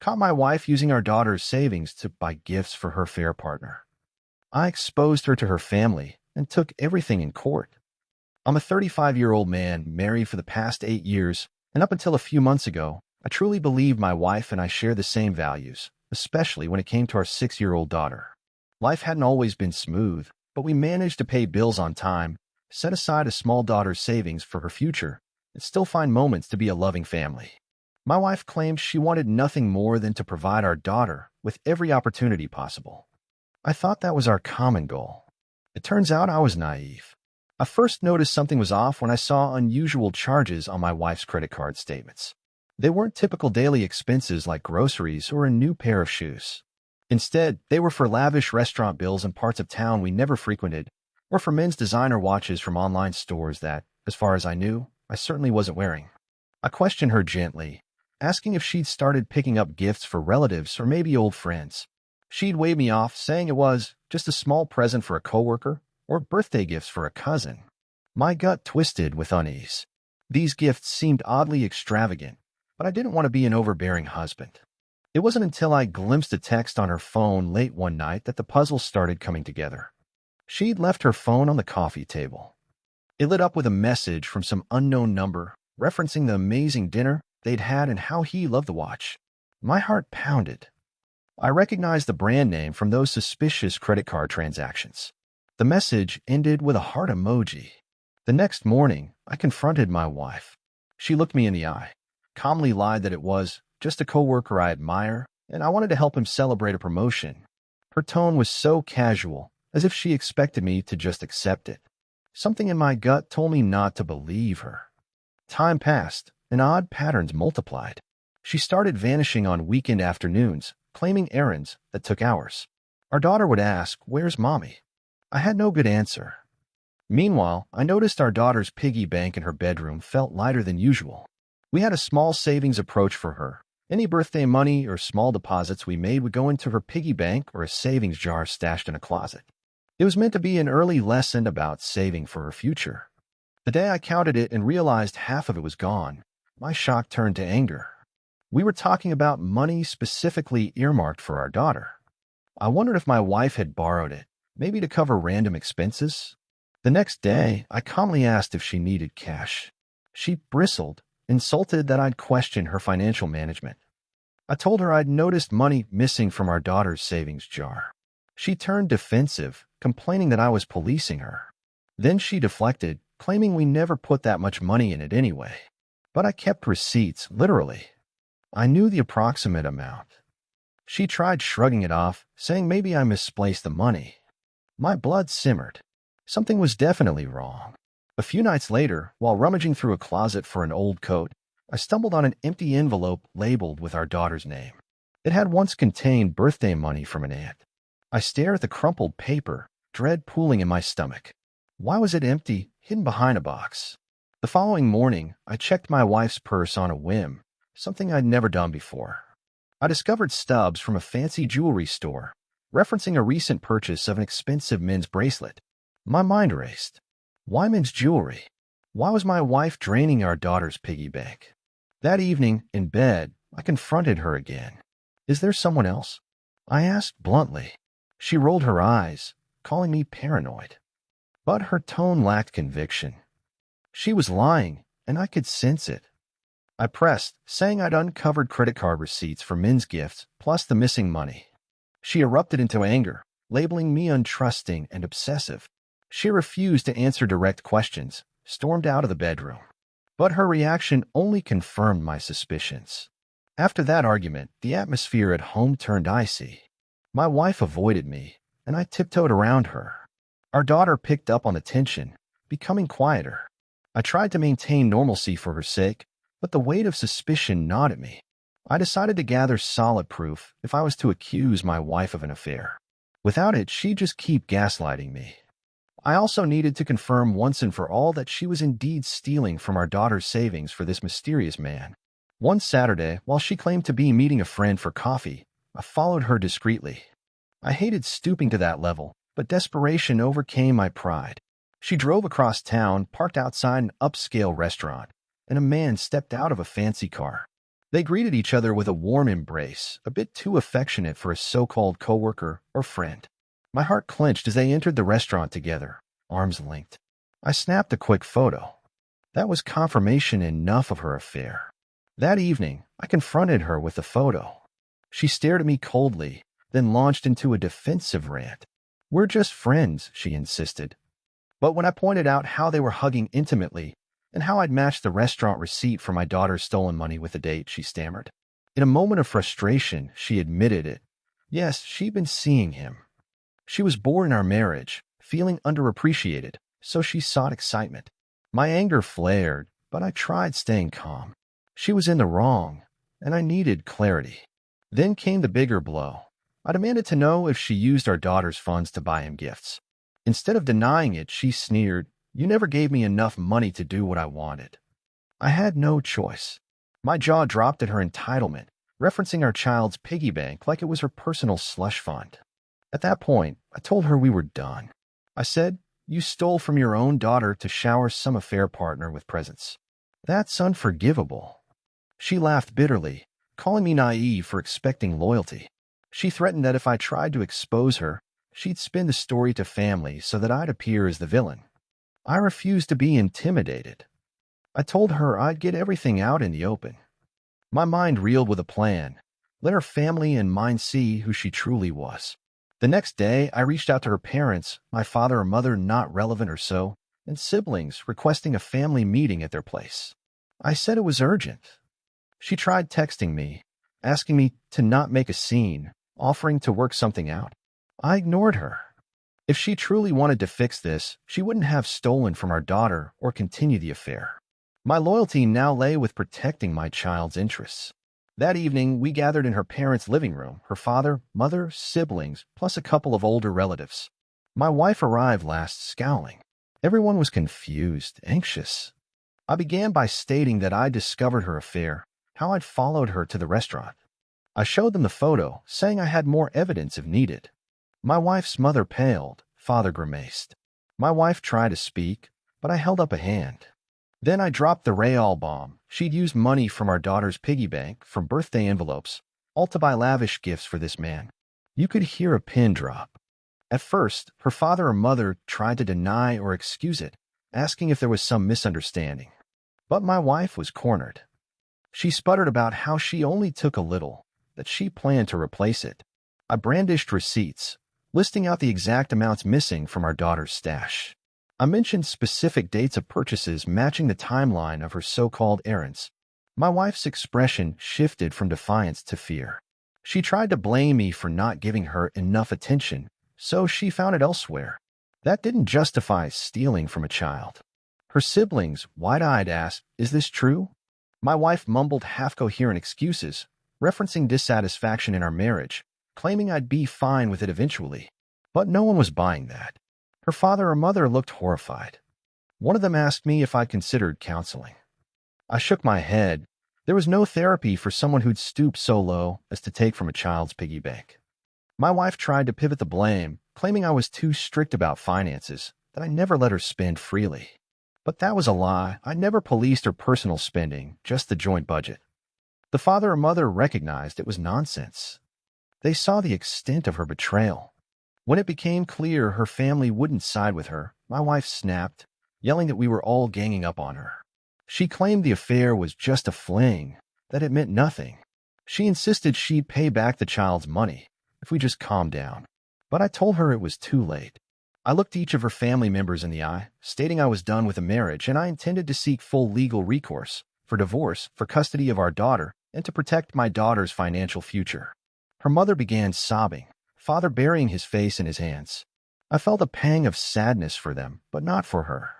caught my wife using our daughter's savings to buy gifts for her affair partner. I exposed her to her family and took everything in court. I'm a 35-year-old man married for the past 8 years, and up until a few months ago, I truly believed my wife and I share the same values, especially when it came to our 6-year-old daughter. Life hadn't always been smooth, but we managed to pay bills on time, set aside a small daughter's savings for her future, and still find moments to be a loving family. My wife claimed she wanted nothing more than to provide our daughter with every opportunity possible. I thought that was our common goal. It turns out I was naive. I first noticed something was off when I saw unusual charges on my wife's credit card statements. They weren't typical daily expenses like groceries or a new pair of shoes. Instead, they were for lavish restaurant bills in parts of town we never frequented, or for men's designer watches from online stores that, as far as I knew, I certainly wasn't wearing. I questioned her gently, asking if she'd started picking up gifts for relatives or maybe old friends. She'd wave me off, saying it was just a small present for a coworker or birthday gifts for a cousin. My gut twisted with unease. These gifts seemed oddly extravagant, but I didn't want to be an overbearing husband. It wasn't until I glimpsed a text on her phone late one night that the puzzle started coming together. She'd left her phone on the coffee table. It lit up with a message from some unknown number, referencing the amazing dinner they'd had and how he loved the watch. My heart pounded. I recognized the brand name from those suspicious credit card transactions. The message ended with a heart emoji. The next morning, I confronted my wife. She looked me in the eye, calmly lied that it was just a coworker I admire, and I wanted to help him celebrate a promotion. Her tone was so casual, as if she expected me to just accept it. Something in my gut told me not to believe her. Time passed, and odd patterns multiplied. She started vanishing on weekend afternoons, claiming errands that took hours. Our daughter would ask, "Where's Mommy?" I had no good answer. Meanwhile, I noticed our daughter's piggy bank in her bedroom felt lighter than usual. We had a small savings approach for her. Any birthday money or small deposits we made would go into her piggy bank or a savings jar stashed in a closet. It was meant to be an early lesson about saving for her future. The day I counted it and realized half of it was gone, my shock turned to anger. We were talking about money specifically earmarked for our daughter. I wondered if my wife had borrowed it, maybe to cover random expenses. The next day, I calmly asked if she needed cash. She bristled, insulted that I'd question her financial management. I told her I'd noticed money missing from our daughter's savings jar. She turned defensive, complaining that I was policing her. Then she deflected, claiming we never put that much money in it anyway. But I kept receipts, literally. I knew the approximate amount. She tried shrugging it off, saying maybe I misplaced the money. My blood simmered. Something was definitely wrong. A few nights later, while rummaging through a closet for an old coat, I stumbled on an empty envelope labeled with our daughter's name. It had once contained birthday money from an aunt. I stared at the crumpled paper, dread pooling in my stomach. Why was it empty, hidden behind a box? The following morning, I checked my wife's purse on a whim, something I'd never done before. I discovered stubs from a fancy jewelry store, referencing a recent purchase of an expensive men's bracelet. My mind raced. Why men's jewelry? Why was my wife draining our daughter's piggy bank? That evening, in bed, I confronted her again. "Is there someone else?" I asked bluntly. She rolled her eyes, calling me paranoid. But her tone lacked conviction. She was lying, and I could sense it. I pressed, saying I'd uncovered credit card receipts for men's gifts, plus the missing money. She erupted into anger, labeling me untrusting and obsessive. She refused to answer direct questions, stormed out of the bedroom. But her reaction only confirmed my suspicions. After that argument, the atmosphere at home turned icy. My wife avoided me, and I tiptoed around her. Our daughter picked up on the tension, becoming quieter. I tried to maintain normalcy for her sake, but the weight of suspicion gnawed at me. I decided to gather solid proof if I was to accuse my wife of an affair. Without it, she'd just keep gaslighting me. I also needed to confirm once and for all that she was indeed stealing from our daughter's savings for this mysterious man. One Saturday, while she claimed to be meeting a friend for coffee, I followed her discreetly. I hated stooping to that level, but desperation overcame my pride. She drove across town, parked outside an upscale restaurant, and a man stepped out of a fancy car. They greeted each other with a warm embrace, a bit too affectionate for a so-called coworker or friend. My heart clenched as they entered the restaurant together, arms linked. I snapped a quick photo. That was confirmation enough of her affair. That evening, I confronted her with the photo. She stared at me coldly, then launched into a defensive rant. "We're just friends," she insisted. But when I pointed out how they were hugging intimately and how I'd matched the restaurant receipt for my daughter's stolen money with the date, she stammered. In a moment of frustration, she admitted it. Yes, she'd been seeing him. She was bored in our marriage, feeling underappreciated, so she sought excitement. My anger flared, but I tried staying calm. She was in the wrong, and I needed clarity. Then came the bigger blow. I demanded to know if she used our daughter's funds to buy him gifts. Instead of denying it, she sneered, "You never gave me enough money to do what I wanted." I had no choice. My jaw dropped at her entitlement, referencing our child's piggy bank like it was her personal slush fund. At that point, I told her we were done. I said, "You stole from your own daughter to shower some affair partner with presents. That's unforgivable." She laughed bitterly, calling me naive for expecting loyalty. She threatened that if I tried to expose her, she'd spin the story to family so that I'd appear as the villain. I refused to be intimidated. I told her I'd get everything out in the open. My mind reeled with a plan. Let her family and mine see who she truly was. The next day, I reached out to her parents, my father or mother not relevant or so, and siblings requesting a family meeting at their place. I said it was urgent. She tried texting me, asking me to not make a scene, offering to work something out. I ignored her. If she truly wanted to fix this, she wouldn't have stolen from our daughter or continue the affair. My loyalty now lay with protecting my child's interests. That evening, we gathered in her parents' living room, her father, mother, siblings, plus a couple of older relatives. My wife arrived last, scowling. Everyone was confused, anxious. I began by stating that I discovered her affair, how I'd followed her to the restaurant. I showed them the photo, saying I had more evidence if needed. My wife's mother paled, father grimaced. My wife tried to speak, but I held up a hand. Then I dropped the real bomb. She'd used money from our daughter's piggy bank, from birthday envelopes, all to buy lavish gifts for this man. You could hear a pin drop. At first, her father or mother tried to deny or excuse it, asking if there was some misunderstanding. But my wife was cornered. She sputtered about how she only took a little, that she planned to replace it. I brandished receipts, listing out the exact amounts missing from our daughter's stash. I mentioned specific dates of purchases matching the timeline of her so-called errands. My wife's expression shifted from defiance to fear. She tried to blame me for not giving her enough attention, so she found it elsewhere. That didn't justify stealing from a child. Her siblings, wide-eyed, asked, "Is this true?" My wife mumbled half-coherent excuses, referencing dissatisfaction in our marriage, claiming I'd be fine with it eventually. But no one was buying that. Her father or mother looked horrified. One of them asked me if I'd considered counseling. I shook my head. There was no therapy for someone who'd stooped so low as to take from a child's piggy bank. My wife tried to pivot the blame, claiming I was too strict about finances, that I never let her spend freely. But that was a lie. I never policed her personal spending, just the joint budget. The father or mother recognized it was nonsense. They saw the extent of her betrayal. When it became clear her family wouldn't side with her, my wife snapped, yelling that we were all ganging up on her. She claimed the affair was just a fling, that it meant nothing. She insisted she'd pay back the child's money if we just calmed down. But I told her it was too late. I looked each of her family members in the eye, stating I was done with the marriage and I intended to seek full legal recourse for divorce, for custody of our daughter, and to protect my daughter's financial future. Her mother began sobbing, father burying his face in his hands. I felt a pang of sadness for them, but not for her.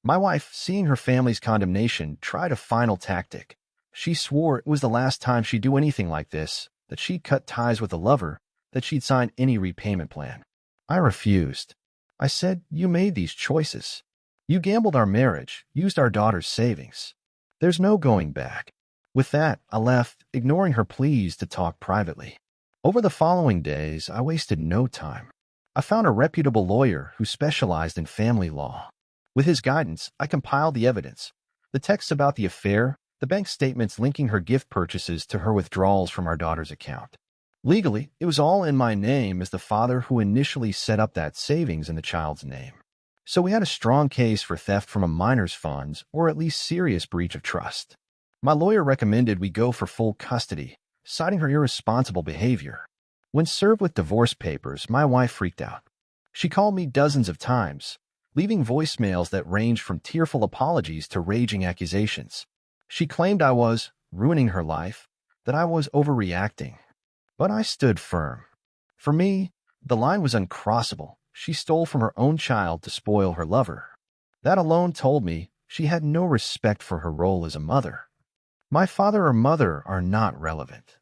My wife, seeing her family's condemnation, tried a final tactic. She swore it was the last time she'd do anything like this, that she'd cut ties with a lover, that she'd sign any repayment plan. I refused. I said, "You made these choices. You gambled our marriage, used our daughter's savings. There's no going back." With that, I left, ignoring her pleas to talk privately. Over the following days, I wasted no time. I found a reputable lawyer who specialized in family law. With his guidance, I compiled the evidence, the texts about the affair, the bank statements linking her gift purchases to her withdrawals from our daughter's account. Legally, it was all in my name as the father who initially set up that savings in the child's name. So we had a strong case for theft from a minor's funds, or at least serious breach of trust. My lawyer recommended we go for full custody, citing her irresponsible behavior. When served with divorce papers, my wife freaked out. She called me dozens of times, leaving voicemails that ranged from tearful apologies to raging accusations. She claimed I was ruining her life, that I was overreacting. But I stood firm. For me, the line was uncrossable. She stole from her own child to spoil her lover. That alone told me she had no respect for her role as a mother. My father or mother are not relevant.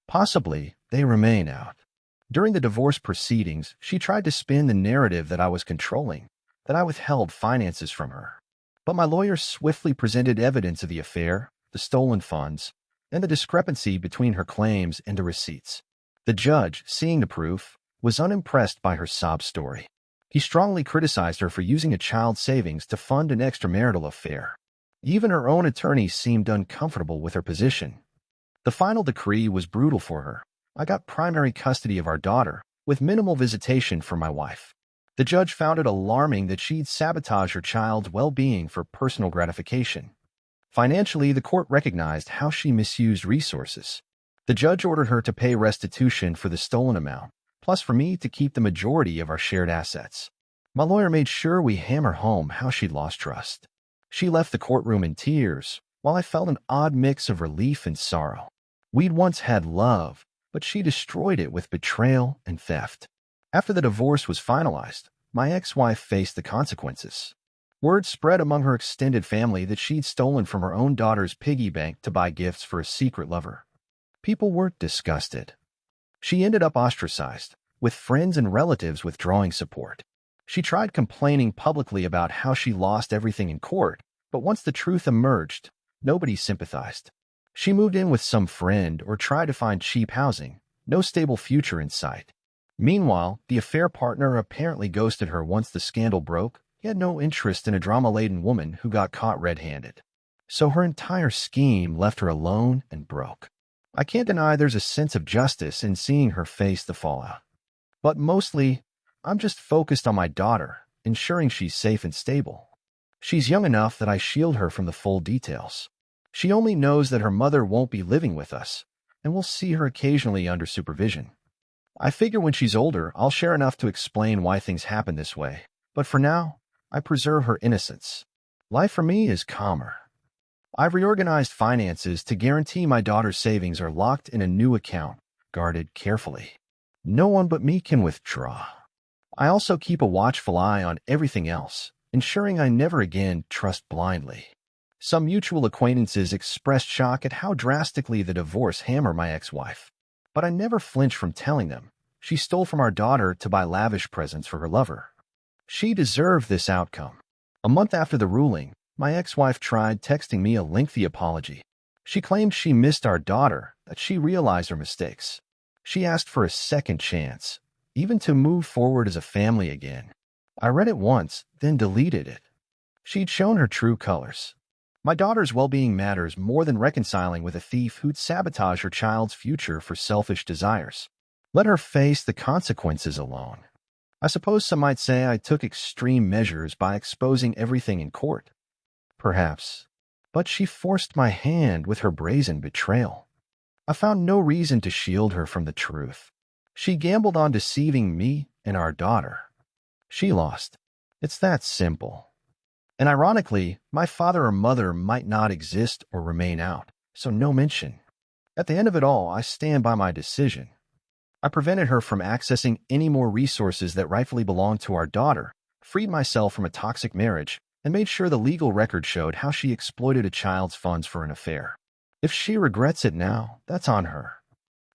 Possibly, they remain out. During the divorce proceedings, she tried to spin the narrative that I was controlling, that I withheld finances from her. But my lawyer swiftly presented evidence of the affair, the stolen funds, and the discrepancy between her claims and the receipts. The judge, seeing the proof, was unimpressed by her sob story. He strongly criticized her for using a child's savings to fund an extramarital affair. Even her own attorney seemed uncomfortable with her position. The final decree was brutal for her. I got primary custody of our daughter, with minimal visitation from my wife. The judge found it alarming that she'd sabotage her child's well-being for personal gratification. Financially, the court recognized how she misused resources. The judge ordered her to pay restitution for the stolen amount, plus for me to keep the majority of our shared assets. My lawyer made sure we hammer home how she'd lost trust. She left the courtroom in tears, while I felt an odd mix of relief and sorrow. We'd once had love, but she destroyed it with betrayal and theft. After the divorce was finalized, my ex-wife faced the consequences. Word spread among her extended family that she'd stolen from her own daughter's piggy bank to buy gifts for a secret lover. People were disgusted. She ended up ostracized, with friends and relatives withdrawing support. She tried complaining publicly about how she lost everything in court, but once the truth emerged, nobody sympathized. She moved in with some friend or tried to find cheap housing, no stable future in sight. Meanwhile, the affair partner apparently ghosted her once the scandal broke. He had no interest in a drama-laden woman who got caught red-handed. So her entire scheme left her alone and broke. I can't deny there's a sense of justice in seeing her face the fallout. But mostly, I'm just focused on my daughter, ensuring she's safe and stable. She's young enough that I shield her from the full details. She only knows that her mother won't be living with us, and we'll see her occasionally under supervision. I figure when she's older, I'll share enough to explain why things happen this way. But for now, I preserve her innocence. Life for me is calmer. I've reorganized finances to guarantee my daughter's savings are locked in a new account, guarded carefully. No one but me can withdraw. I also keep a watchful eye on everything else, ensuring I never again trust blindly. Some mutual acquaintances expressed shock at how drastically the divorce hammered my ex-wife. But I never flinched from telling them. She stole from our daughter to buy lavish presents for her lover. She deserved this outcome. A month after the ruling, my ex-wife tried texting me a lengthy apology. She claimed she missed our daughter, that she realized her mistakes. She asked for a second chance, even to move forward as a family again. I read it once, then deleted it. She'd shown her true colors. My daughter's well-being matters more than reconciling with a thief who'd sabotage her child's future for selfish desires. Let her face the consequences alone. I suppose some might say I took extreme measures by exposing everything in court. Perhaps. But she forced my hand with her brazen betrayal. I found no reason to shield her from the truth. She gambled on deceiving me and our daughter. She lost. It's that simple. And ironically, my father or mother might not exist or remain out, so no mention. At the end of it all, I stand by my decision. I prevented her from accessing any more resources that rightfully belonged to our daughter, freed myself from a toxic marriage, and made sure the legal record showed how she exploited a child's funds for an affair. If she regrets it now, that's on her.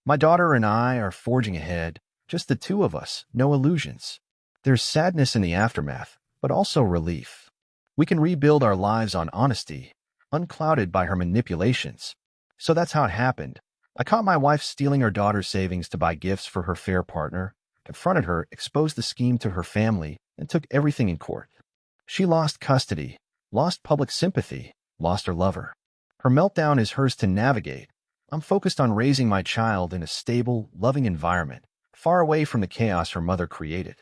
My daughter and I are forging ahead, just the two of us, no illusions. There's sadness in the aftermath, but also relief. We can rebuild our lives on honesty, unclouded by her manipulations. So that's how it happened. I caught my wife stealing her daughter's savings to buy gifts for her fair partner, confronted her, exposed the scheme to her family, and took everything in court. She lost custody, lost public sympathy, lost her lover. Her meltdown is hers to navigate. I'm focused on raising my child in a stable, loving environment, far away from the chaos her mother created.